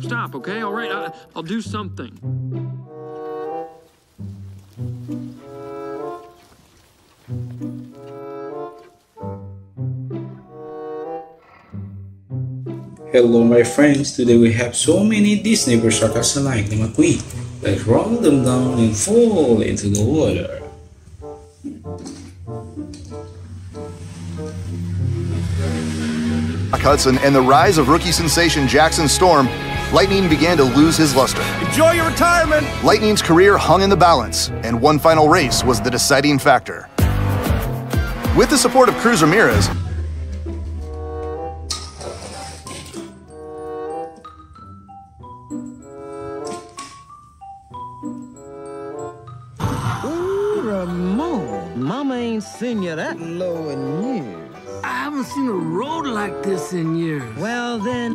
Stop, okay? All right, I'll do something. Hello my friends, today we have so many Disney brush cars like the McQueen. Let's roll them down and fall into the water. Hudson and the rise of rookie sensation Jackson Storm, Lightning began to lose his luster. Enjoy your retirement! Lightning's career hung in the balance, and one final race was the deciding factor. With the support of Cruz Ramirez, Ramon, Mama ain't seen you that low in years. I haven't seen a road like this in years. Well then...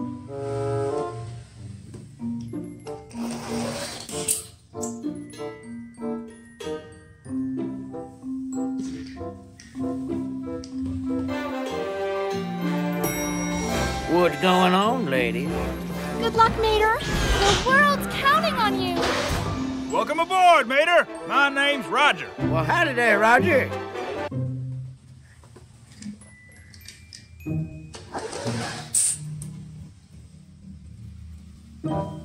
What's going on, lady? Good luck, Mater. The world's counting on you. Welcome aboard, Mater. My name's Roger. Well, howdy there, Roger. All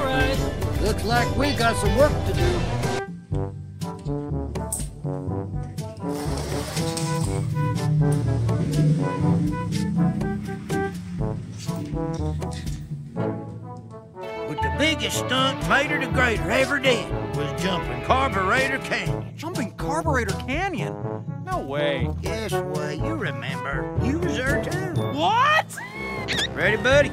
right. Looks like we got some work to do. But the biggest stunt Mater the Greater ever did was jumping Carburetor Canyon. Jumping Carburetor Canyon? No way. Yes, well, you remember. You was there too. What? Ready, buddy?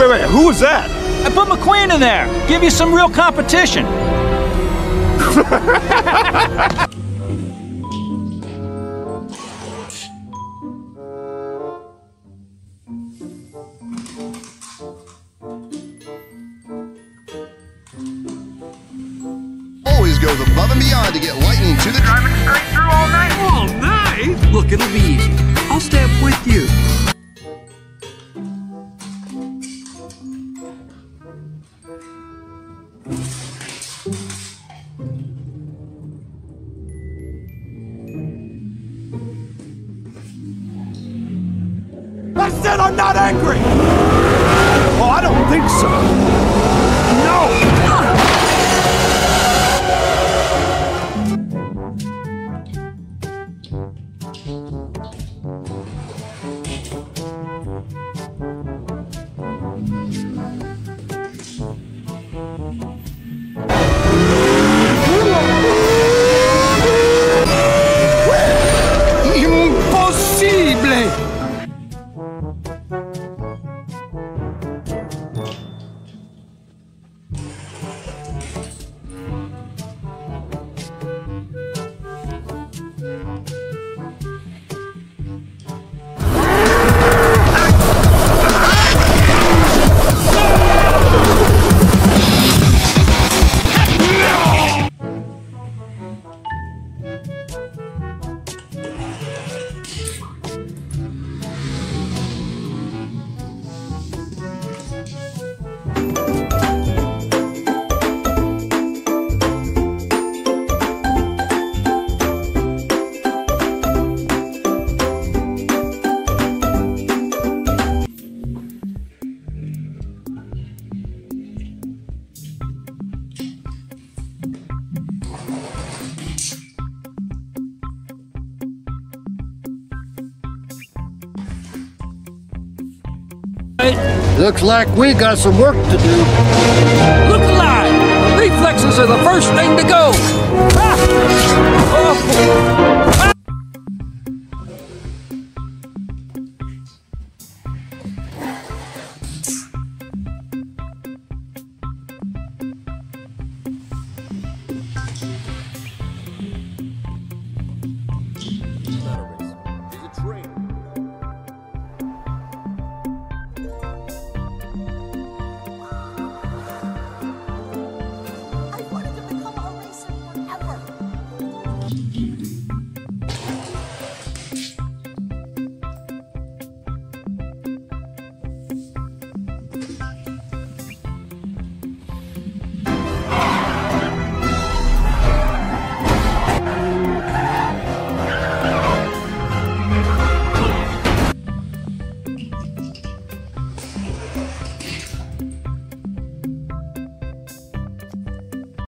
Wait, who was that? I put McQueen in there. Give you some real competition. always goes above and beyond to get Lightning to the Driving straight through all night? All night? Look, it'll be easy. I'll stay up with you. I said I'm not angry! Oh, I don't think so. No! Looks like we got some work to do. Look alive! Reflexes are the first thing to go! Ah! Oh.